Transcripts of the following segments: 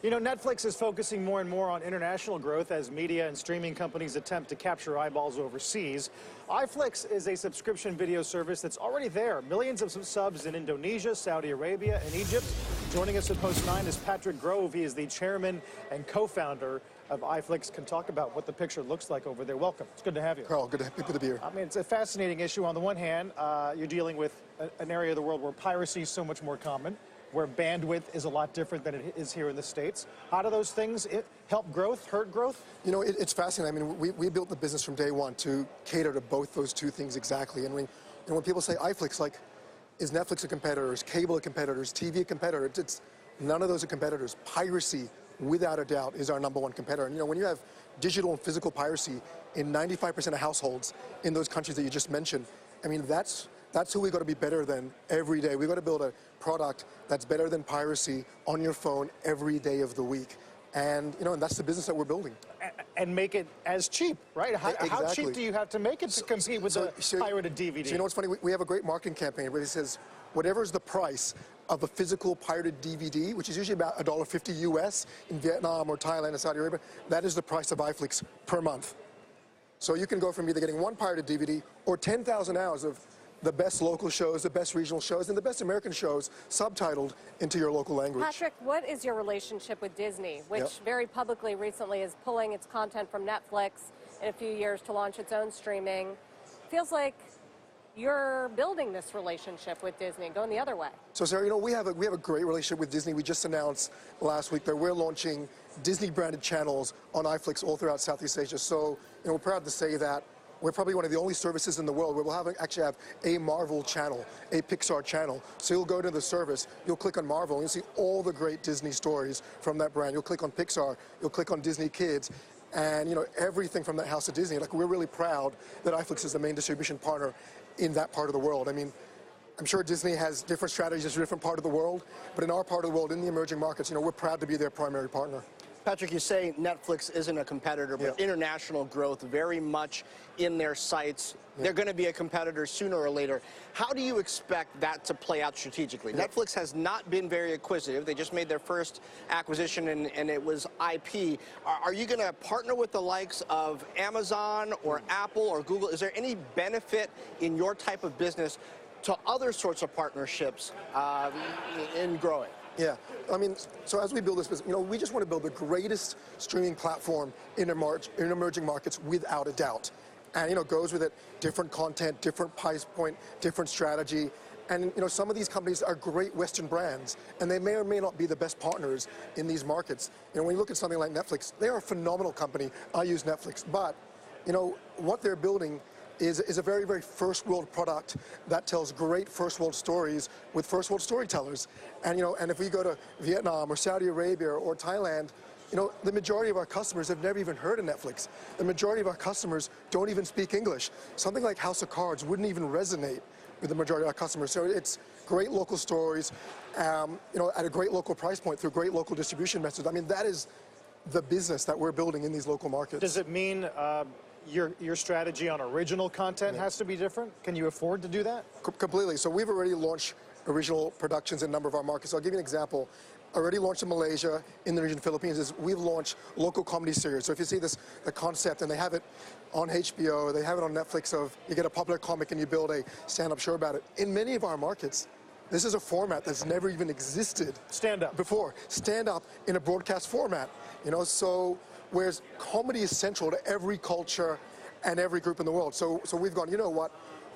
You know, Netflix is focusing more and more on international growth as media and streaming companies attempt to capture eyeballs overseas. iflix is a subscription video service that's already there. Millions of subs in Indonesia, Saudi Arabia, and Egypt. Joining us at Post 9 is Patrick Grove. He is the chairman and co-founder of iflix. Can talk about what the picture looks like over there. Welcome. It's good to have you. Carl, good to be here. I mean, it's a fascinating issue. On the one hand, you're dealing with an area of the world where piracy is so much more common, where bandwidth is a lot different than it is here in the States. How do those things help growth, hurt growth? You know, it's fascinating. I mean, we built the business from day one to cater to both those two things exactly. And when people say iflix, like, is Netflix a competitor? Is cable a competitor? Is TV a competitor? None of those are competitors. Piracy, without a doubt, is our #1 competitor. And you know, when you have digital and physical piracy in 95% of households in those countries that you just mentioned, I mean, that's who we got to be better than every day. We got to build a product that's better than piracy on your phone every day of the week. And you know, and that's the business that we're building. And make it as cheap, right? Exactly. How cheap do you have to make it to compete with the pirated DVD? So you know what's funny? We have a great marketing campaign where it says, whatever's the price of a physical pirated DVD, which is usually about $1.50 US in Vietnam or Thailand and Saudi Arabia, that is the price of iflix per month. So you can go from either getting one pirated DVD or 10,000 hours of the best local shows, the best regional shows, and the best American shows subtitled into your local language. Patrick, what is your relationship with Disney, which very publicly recently is pulling its content from Netflix in a few years to launch its own streaming? Feels like you're building this relationship with Disney, going the other way. So Sarah, you know, we have a great relationship with Disney. We just announced last week that we're launching Disney-branded channels on iflix all throughout Southeast Asia. So, you know, we're proud to say that we're probably one of the only services in the world where we'll actually have a Marvel channel, a Pixar channel. So you'll go to the service, you'll click on Marvel, and you'll see all the great Disney stories from that brand. You'll click on Pixar, you'll click on Disney Kids, and you know, everything from that house of Disney. Like, we're really proud that iflix is the main distribution partner in that part of the world. I mean, I'm sure Disney has different strategies in a different part of the world, but in our part of the world, in the emerging markets, you know, we're proud to be their primary partner. Patrick, you say Netflix isn't a competitor, but international growth very much in their sights. They're going to be a competitor sooner or later. How do you expect that to play out strategically? Netflix has not been very acquisitive. They just made their first acquisition, and it was IP. Are you going to partner with the likes of Amazon or Apple or Google? Is there any benefit in your type of business to other sorts of partnerships in growing? Yeah, I mean, so as we build this business, you know, we just want to build the greatest streaming platform in emerging markets without a doubt. And, you know, goes with it different content, different price point, different strategy. And, you know, some of these companies are great Western brands, and they may or may not be the best partners in these markets. You know, when you look at something like Netflix, they're a phenomenal company. I use Netflix, but, you know, what they're building is a very, very first world product that tells great first world stories with first world storytellers. And, you know, and if we go to Vietnam or Saudi Arabia or Thailand, you know, the majority of our customers have never even heard of Netflix. The majority of our customers don't even speak English. Something like House of Cards wouldn't even resonate with the majority of our customers. So it's great local stories, you know, at a great local price point through great local distribution methods. I mean, that is the business that we're building in these local markets. Does it mean your strategy on original content has to be different? Can you afford to do that? Completely. So we've already launched original productions in a number of our markets. So I'll give you an example. Already launched in Malaysia, Indonesia, and Philippines. We've launched local comedy series. So if you see the concept, and they have it on HBO, they have it on Netflix, of you get a popular comic and you build a stand-up show about it. In many of our markets, this is a format that's never even existed before. Stand-up in a broadcast format. You know, so whereas comedy is central to every culture and every group in the world. So we've gone, you know what?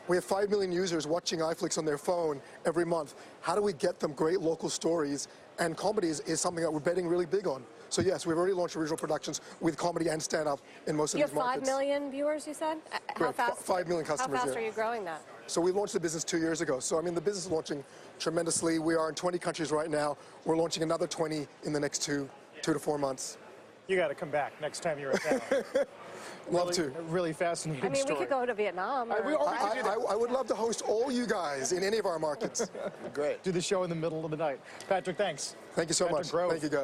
We have 5 million users watching iflix on their phone every month. How do we get them great local stories? And comedy is something that we're betting really big on. So yes, we've already launched original productions with comedy and stand-up in most of these markets. You have 5 million viewers, you said? How fast? 5 million customers. How fast are you growing that? So we launched the business 2 years ago. So I mean, the business is launching tremendously. We are in 20 countries right now. We're launching another 20 in the next two to 4 months. You got to come back next time you're in town. Love to. Really fascinating I mean, story. we could go to Vietnam. I would love to host all you guys in any of our markets. Great. Do the show in the middle of the night. Patrick, thanks. Thank you so much. Grove. Thank you, guys.